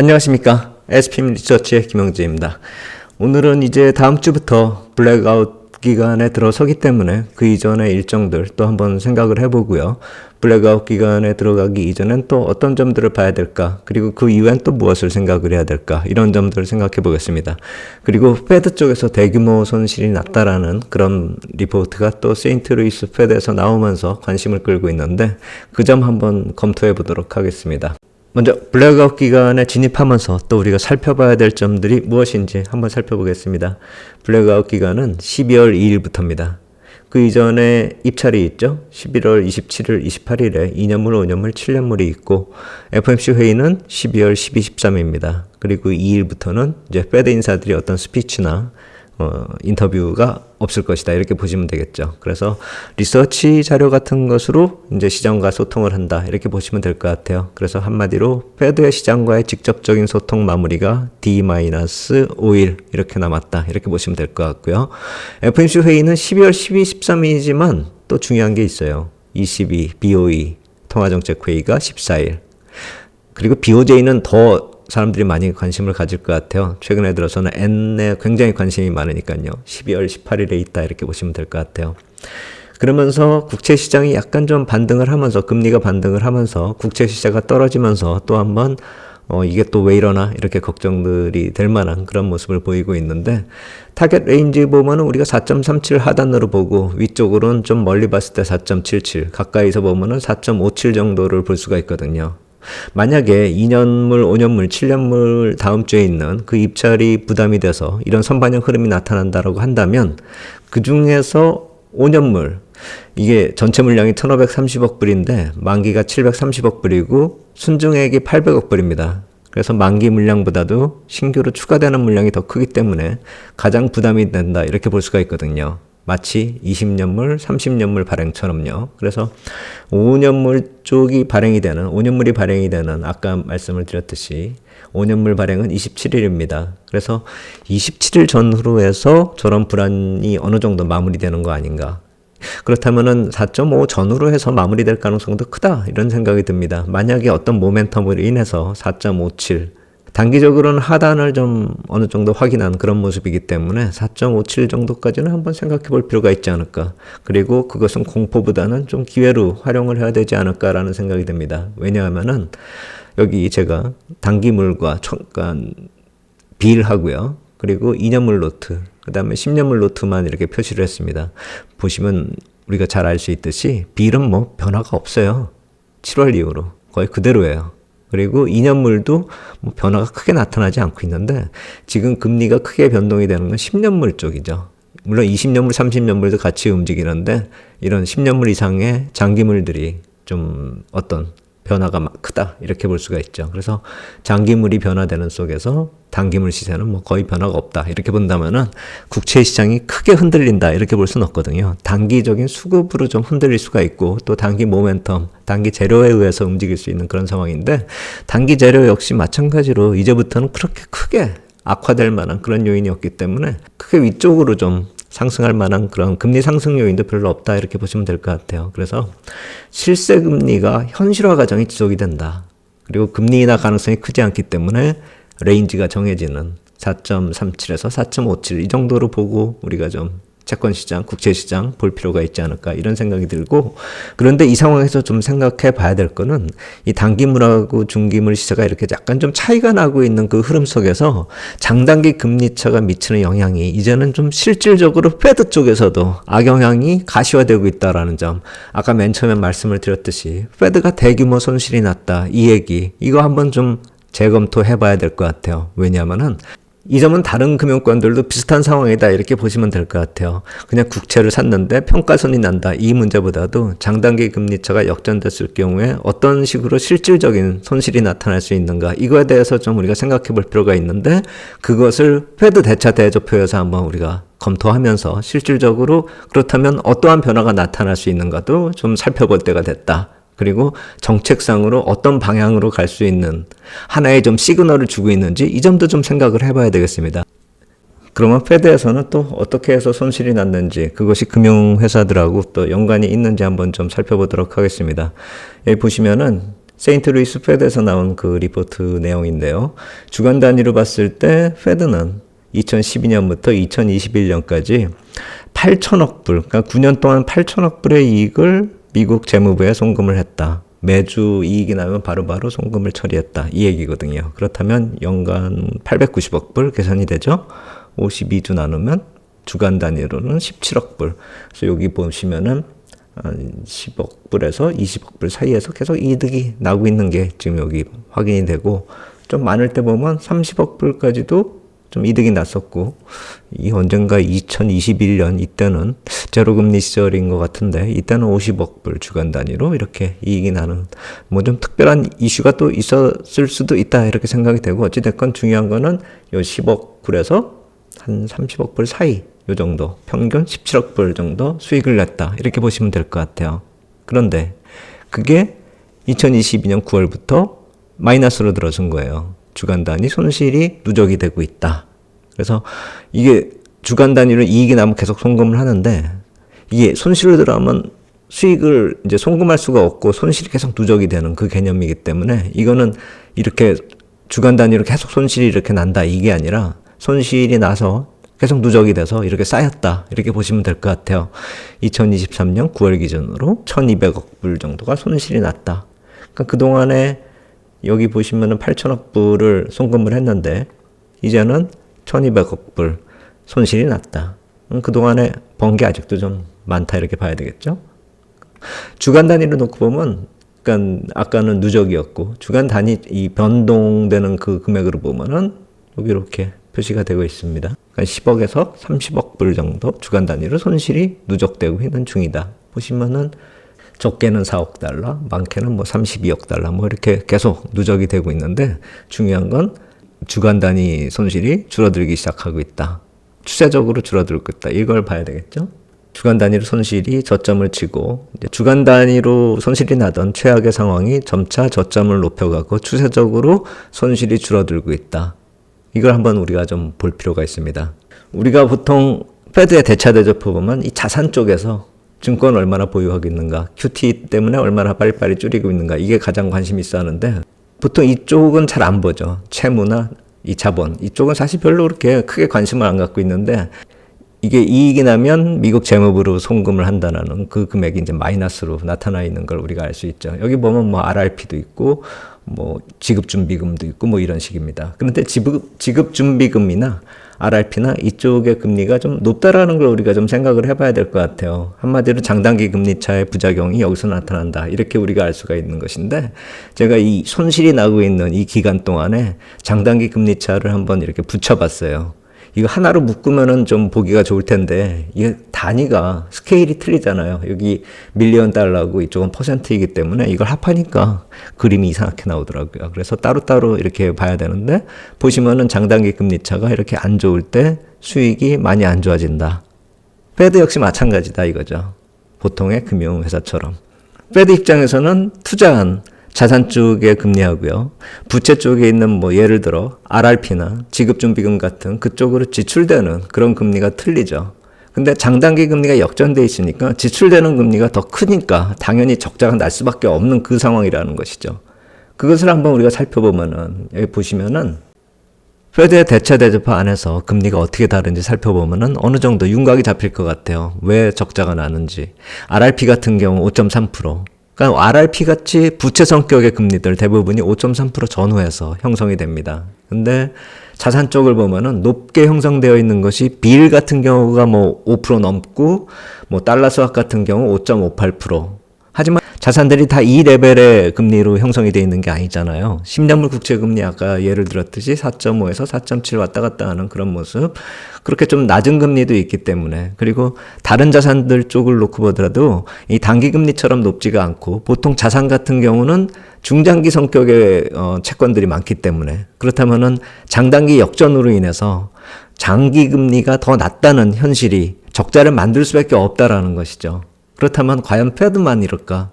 안녕하십니까. SPM 리서치의 김영재입니다. 오늘은 이제 다음 주부터 블랙아웃 기간에 들어서기 때문에 그 이전의 일정들 또 한번 생각을 해보고요. 블랙아웃 기간에 들어가기 이전엔 또 어떤 점들을 봐야 될까, 그리고 그 이후엔 또 무엇을 생각을 해야 될까, 이런 점들을 생각해 보겠습니다. 그리고 페드 쪽에서 대규모 손실이 났다라는 그런 리포트가 또 세인트루이스 페드에서 나오면서 관심을 끌고 있는데 그 점 한번 검토해 보도록 하겠습니다. 먼저 블랙아웃 기간에 진입하면서 또 우리가 살펴봐야 될 점들이 무엇인지 한번 살펴보겠습니다. 블랙아웃 기간은 12월 2일부터입니다. 그 이전에 입찰이 있죠. 11월 27일, 28일에 2년물, 5년물, 7년물이 있고 FOMC 회의는 12월 12, 13일입니다. 그리고 2일부터는 이제 페드 인사들이 어떤 스피치나 인터뷰가 없을 것이다, 이렇게 보시면 되겠죠. 그래서 리서치 자료 같은 것으로 이제 시장과 소통을 한다, 이렇게 보시면 될 것 같아요. 그래서 한마디로 페드의 시장과의 직접적인 소통 마무리가 D-5일 이렇게 남았다, 이렇게 보시면 될 것 같고요. FOMC 회의는 12월 12, 13일이지만 또 중요한 게 있어요. ECB, BOE 통화정책회의가 14일. 그리고 BOJ는 더 사람들이 많이 관심을 가질 것 같아요. 최근에 들어서는 N에 굉장히 관심이 많으니까요. 12월 18일에 있다, 이렇게 보시면 될 것 같아요. 그러면서 국채시장이 약간 좀 반등을 하면서, 금리가 반등을 하면서 국채시세가 떨어지면서 또 한번 이게 또 왜 이러나, 이렇게 걱정들이 될 만한 그런 모습을 보이고 있는데, 타겟 레인지 보면은 우리가 4.37 하단으로 보고 위쪽으로는 좀 멀리 봤을 때 4.77, 가까이서 보면은 4.57 정도를 볼 수가 있거든요. 만약에 2년물, 5년물, 7년물 다음 주에 있는 그 입찰이 부담이 돼서 이런 선반영 흐름이 나타난다라고 한다면, 그 중에서 5년물, 이게 전체 물량이 1530억 불인데 만기가 730억 불이고 순증액이 800억 불입니다. 그래서 만기 물량보다도 신규로 추가되는 물량이 더 크기 때문에 가장 부담이 된다, 이렇게 볼 수가 있거든요. 마치 20년물, 30년물 발행처럼요. 그래서 5년물 쪽이 발행이 되는, 5년물이 발행이 되는, 아까 말씀을 드렸듯이 5년물 발행은 27일입니다. 그래서 27일 전후로 해서 저런 불안이 어느 정도 마무리되는 거 아닌가. 그렇다면은 4.5 전후로 해서 마무리될 가능성도 크다, 이런 생각이 듭니다. 만약에 어떤 모멘텀으로 인해서 4.57, 단기적으로는 하단을 좀 어느 정도 확인한 그런 모습이기 때문에 4.57 정도까지는 한번 생각해 볼 필요가 있지 않을까. 그리고 그것은 공포보다는 좀 기회로 활용을 해야 되지 않을까라는 생각이 듭니다. 왜냐하면은 여기 제가 단기물과 비일하고요. 그리고 2년물 노트, 그 다음에 10년물 노트만 이렇게 표시를 했습니다. 보시면 우리가 잘 알 수 있듯이 비일은 뭐 변화가 없어요. 7월 이후로 거의 그대로예요. 그리고 2년물도 뭐 변화가 크게 나타나지 않고 있는데, 지금 금리가 크게 변동이 되는 건 10년물 쪽이죠. 물론 20년물, 30년물도 같이 움직이는데 이런 10년물 이상의 장기물들이 좀 어떤 변화가 크다, 이렇게 볼 수가 있죠. 그래서 장기물이 변화되는 속에서 단기물 시세는 뭐 거의 변화가 없다, 이렇게 본다면은 국채 시장이 크게 흔들린다, 이렇게 볼 수는 없거든요. 단기적인 수급으로 좀 흔들릴 수가 있고, 또 단기 모멘텀, 단기 재료에 의해서 움직일 수 있는 그런 상황인데, 단기 재료 역시 마찬가지로 이제부터는 그렇게 크게 악화될 만한 그런 요인이 없기 때문에 크게 위쪽으로 좀 상승할 만한 그런 금리 상승 요인도 별로 없다, 이렇게 보시면 될 것 같아요. 그래서 실세 금리가 현실화 과정이 지속이 된다. 그리고 금리 인하 가능성이 크지 않기 때문에 레인지가 정해지는 4.37에서 4.57 이 정도로 보고 우리가 좀 채권시장, 국채시장 볼 필요가 있지 않을까, 이런 생각이 들고, 그런데 이 상황에서 좀 생각해 봐야 될 거는 이 단기물하고 중기물 시세가 이렇게 약간 좀 차이가 나고 있는 그 흐름 속에서 장단기 금리차가 미치는 영향이 이제는 좀 실질적으로 페드 쪽에서도 악영향이 가시화되고 있다라는 점, 아까 맨 처음에 말씀을 드렸듯이 페드가 대규모 손실이 났다, 이 얘기, 이거 한번 좀 재검토해 봐야 될 것 같아요. 왜냐하면은 이 점은 다른 금융권들도 비슷한 상황이다, 이렇게 보시면 될 것 같아요. 그냥 국채를 샀는데 평가손이 난다, 이 문제보다도 장단기 금리차가 역전됐을 경우에 어떤 식으로 실질적인 손실이 나타날 수 있는가, 이거에 대해서 좀 우리가 생각해 볼 필요가 있는데, 그것을 페드 대차 대조표에서 한번 우리가 검토하면서 실질적으로 그렇다면 어떠한 변화가 나타날 수 있는가도 좀 살펴볼 때가 됐다. 그리고 정책상으로 어떤 방향으로 갈 수 있는 하나의 좀 시그널을 주고 있는지, 이 점도 좀 생각을 해봐야 되겠습니다. 그러면 페드에서는 또 어떻게 해서 손실이 났는지, 그것이 금융회사들하고 또 연관이 있는지 한번 좀 살펴보도록 하겠습니다. 여기 보시면은 세인트루이스 페드에서 나온 그 리포트 내용인데요. 주간 단위로 봤을 때 페드는 2012년부터 2021년까지 8천억 불, 그러니까 9년 동안 8천억 불의 이익을 미국 재무부에 송금을 했다. 매주 이익이 나면 바로바로 송금을 처리했다. 이 얘기거든요. 그렇다면 연간 890억 불 계산이 되죠. 52주 나누면 주간 단위로는 17억 불. 그래서 여기 보시면은 10억 불에서 20억 불 사이에서 계속 이득이 나고 있는 게 지금 여기 확인이 되고, 좀 많을 때 보면 30억 불까지도 좀 이득이 났었고, 이 언젠가 2021년 이때는 제로금리 시절인 것 같은데, 이때는 50억 불 주간 단위로 이렇게 이익이 나는, 뭐 좀 특별한 이슈가 또 있었을 수도 있다 이렇게 생각이 되고, 어찌됐건 중요한 거는 요 10억 불에서 한 30억 불 사이, 요 정도, 평균 17억 불 정도 수익을 냈다 이렇게 보시면 될 것 같아요. 그런데 그게 2022년 9월부터 마이너스로 들어선 거예요. 주간 단위 손실이 누적이 되고 있다. 그래서 이게 주간 단위로 이익이 나면 계속 송금을 하는데, 이게 손실을 들어가면 수익을 이제 송금할 수가 없고 손실이 계속 누적이 되는 그 개념이기 때문에, 이거는 이렇게 주간 단위로 계속 손실이 이렇게 난다 이게 아니라, 손실이 나서 계속 누적이 돼서 이렇게 쌓였다 이렇게 보시면 될 것 같아요. 2023년 9월 기준으로 1200억 불 정도가 손실이 났다. 그러니까 그동안에 여기 보시면은 8천억 불을 송금을 했는데 이제는 1200억 불 손실이 났다. 그동안에 번 게 아직도 좀 많다 이렇게 봐야 되겠죠. 주간 단위로 놓고 보면, 그러니까 아까는 누적이었고 주간 단위 이 변동되는 그 금액으로 보면은 여기 이렇게 표시가 되고 있습니다. 그러니까 10억에서 30억 불 정도 주간 단위로 손실이 누적되고 있는 중이다. 보시면은 적게는 4억 달러, 많게는 뭐 32억 달러 뭐 이렇게 계속 누적이 되고 있는데, 중요한 건 주간 단위 손실이 줄어들기 시작하고 있다. 추세적으로 줄어들고 있다. 이걸 봐야 되겠죠? 주간 단위로 손실이 저점을 치고, 이제 주간 단위로 손실이 나던 최악의 상황이 점차 저점을 높여가고 추세적으로 손실이 줄어들고 있다. 이걸 한번 우리가 좀 볼 필요가 있습니다. 우리가 보통 페드의 대차 대조표 보면 이 자산 쪽에서 증권 얼마나 보유하고 있는가, QT 때문에 얼마나 빨리빨리 줄이고 있는가, 이게 가장 관심이 있어 하는데, 보통 이쪽은 잘 안 보죠. 채무나 이 자본, 이쪽은 사실 별로 그렇게 크게 관심을 안 갖고 있는데, 이게 이익이 나면 미국 재무부로 송금을 한다는 그 금액이 이제 마이너스로 나타나 있는 걸 우리가 알 수 있죠. 여기 보면 뭐 RRP도 있고, 뭐 지급준비금도 있고 뭐 이런 식입니다. 그런데 지급준비금이나 RRP나 이쪽의 금리가 좀 높다라는 걸 우리가 좀 생각을 해봐야 될 것 같아요. 한마디로 장단기 금리차의 부작용이 여기서 나타난다. 이렇게 우리가 알 수가 있는 것인데, 제가 이 손실이 나고 있는 이 기간 동안에 장단기 금리차를 한번 이렇게 붙여봤어요. 이거 하나로 묶으면은 좀 보기가 좋을 텐데, 이게 단위가 스케일이 틀리잖아요. 여기 밀리언 달러고 이쪽은 퍼센트이기 때문에 이걸 합하니까 그림이 이상하게 나오더라고요. 그래서 따로따로 이렇게 봐야 되는데, 보시면은 장단기 금리차가 이렇게 안 좋을 때 수익이 많이 안 좋아진다. 페드 역시 마찬가지다 이거죠. 보통의 금융회사처럼. 페드 입장에서는 투자한 자산 쪽의 금리하고요, 부채 쪽에 있는 뭐 예를 들어 RRP나 지급준비금 같은 그쪽으로 지출되는 그런 금리가 틀리죠. 근데 장단기 금리가 역전돼 있으니까 지출되는 금리가 더 크니까 당연히 적자가 날 수밖에 없는 그 상황이라는 것이죠. 그것을 한번 우리가 살펴보면은, 여기 보시면은 페드의 대차 대조표 안에서 금리가 어떻게 다른지 살펴보면은 어느 정도 윤곽이 잡힐 것 같아요. 왜 적자가 나는지. RRP 같은 경우 5.3%. 그러니까 RRP 같이 부채 성격의 금리들 대부분이 5.3% 전후에서 형성이 됩니다. 근데 자산 쪽을 보면은 높게 형성되어 있는 것이 빌 같은 경우가 뭐 5% 넘고, 뭐 달러 스왑 같은 경우 5.58%. 하지만 자산들이 다 이 레벨의 금리로 형성이 되어 있는 게 아니잖아요. 10년물 국채 금리 아까 예를 들었듯이 4.5에서 4.7 왔다 갔다 하는 그런 모습. 그렇게 좀 낮은 금리도 있기 때문에, 그리고 다른 자산들 쪽을 놓고 보더라도 이 단기 금리처럼 높지가 않고, 보통 자산 같은 경우는 중장기 성격의 채권들이 많기 때문에, 그렇다면은 장단기 역전으로 인해서 장기 금리가 더 낮다는 현실이 적자를 만들 수밖에 없다라는 것이죠. 그렇다면 과연 페드만 이럴까?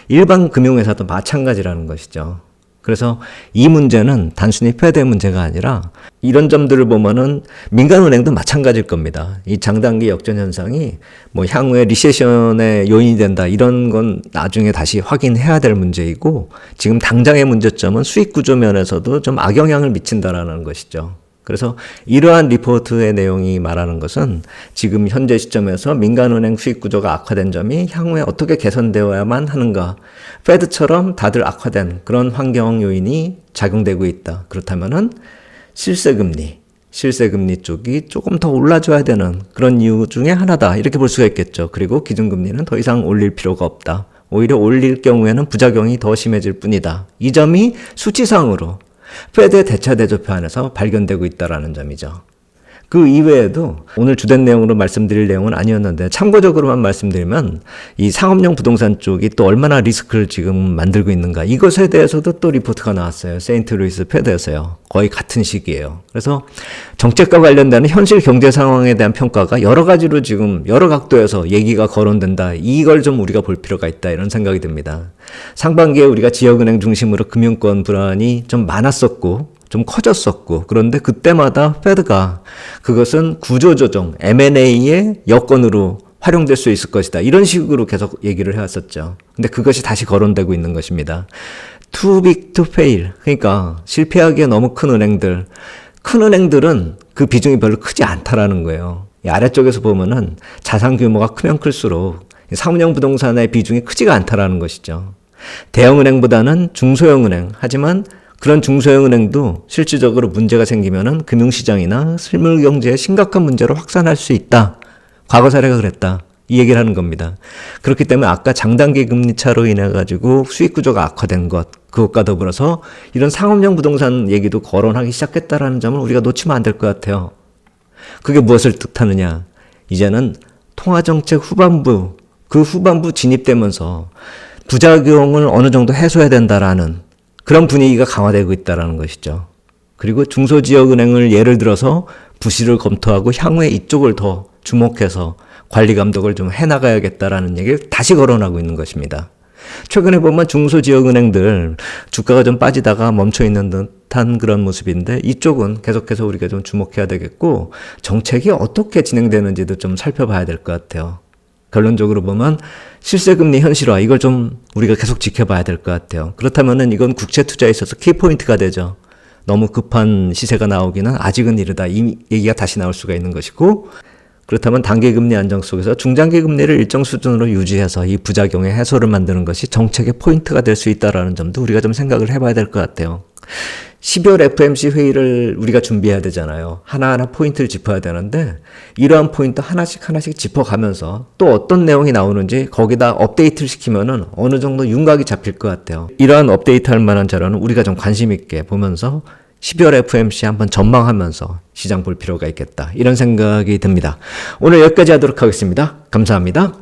일반 금융회사도 마찬가지라는 것이죠. 그래서 이 문제는 단순히 페드의 문제가 아니라 이런 점들을 보면은 민간은행도 마찬가지일 겁니다. 이 장단기 역전 현상이 뭐 향후에 리세션의 요인이 된다 이런 건 나중에 다시 확인해야 될 문제이고 지금 당장의 문제점은 수익 구조 면에서도 좀 악영향을 미친다라는 것이죠. 그래서 이러한 리포트의 내용이 말하는 것은 지금 현재 시점에서 민간은행 수익 구조가 악화된 점이 향후에 어떻게 개선되어야만 하는가. 페드처럼 다들 악화된 그런 환경 요인이 작용되고 있다. 그렇다면은 실세금리 쪽이 조금 더 올라줘야 되는 그런 이유 중에 하나다. 이렇게 볼 수가 있겠죠. 그리고 기준금리는 더 이상 올릴 필요가 없다. 오히려 올릴 경우에는 부작용이 더 심해질 뿐이다. 이 점이 수치상으로 페드의 대차 대조표 안에서 발견되고 있다는 점이죠. 그 이외에도 오늘 주된 내용으로 말씀드릴 내용은 아니었는데 참고적으로만 말씀드리면 이 상업용 부동산 쪽이 또 얼마나 리스크를 지금 만들고 있는가 이것에 대해서도 또 리포트가 나왔어요. 세인트루이스 페드에서요. 거의 같은 시기예요. 그래서 정책과 관련되는 현실 경제 상황에 대한 평가가 여러 가지로 지금 여러 각도에서 얘기가 거론된다. 이걸 좀 우리가 볼 필요가 있다 이런 생각이 듭니다. 상반기에 우리가 지역은행 중심으로 금융권 불안이 좀 많았었고 좀 커졌었고 그런데 그때마다 페드가 그것은 구조조정, M&A의 여건으로 활용될 수 있을 것이다. 이런 식으로 계속 얘기를 해왔었죠. 근데 그것이 다시 거론되고 있는 것입니다. Too big to fail. 그러니까 실패하기에 너무 큰 은행들은 그 비중이 별로 크지 않다라는 거예요. 이 아래쪽에서 보면은 자산 규모가 크면 클수록 상업용 부동산의 비중이 크지가 않다라는 것이죠. 대형은행보다는 중소형은행. 하지만 그런 중소형 은행도 실질적으로 문제가 생기면은 금융시장이나 실물경제에 심각한 문제로 확산할 수 있다. 과거 사례가 그랬다. 이 얘기를 하는 겁니다. 그렇기 때문에 아까 장단기 금리 차로 인해 가지고 수익 구조가 악화된 것, 그것과 더불어서 이런 상업용 부동산 얘기도 거론하기 시작했다라는 점을 우리가 놓치면 안 될 것 같아요. 그게 무엇을 뜻하느냐? 이제는 통화정책 후반부, 그 후반부 진입되면서 부작용을 어느 정도 해소해야 된다라는 그런 분위기가 강화되고 있다는 것이죠. 그리고 중소지역은행을 예를 들어서 부실을 검토하고 향후에 이쪽을 더 주목해서 관리 감독을 좀 해나가야겠다라는 얘기를 다시 거론하고 있는 것입니다. 최근에 보면 중소지역은행들 주가가 좀 빠지다가 멈춰있는 듯한 그런 모습인데 이쪽은 계속해서 우리가 좀 주목해야 되겠고 정책이 어떻게 진행되는지도 좀 살펴봐야 될 것 같아요. 결론적으로 보면 실세금리 현실화 이걸 좀 우리가 계속 지켜봐야 될 것 같아요. 그렇다면은 이건 국채 투자에 있어서 키포인트가 되죠. 너무 급한 시세가 나오기는 아직은 이르다. 이 얘기가 다시 나올 수가 있는 것이고 그렇다면 단기금리 안정 속에서 중장기금리를 일정 수준으로 유지해서 이 부작용의 해소를 만드는 것이 정책의 포인트가 될 수 있다는 점도 우리가 좀 생각을 해봐야 될 것 같아요. 12월 FMC 회의를 우리가 준비해야 되잖아요. 하나하나 포인트를 짚어야 되는데 이러한 포인트 하나씩 짚어가면서 또 어떤 내용이 나오는지 거기다 업데이트를 시키면은 어느 정도 윤곽이 잡힐 것 같아요. 이러한 업데이트 할 만한 자료는 우리가 좀 관심 있게 보면서 12월 FMC 한번 전망하면서 시장 볼 필요가 있겠다. 이런 생각이 듭니다. 오늘 여기까지 하도록 하겠습니다. 감사합니다.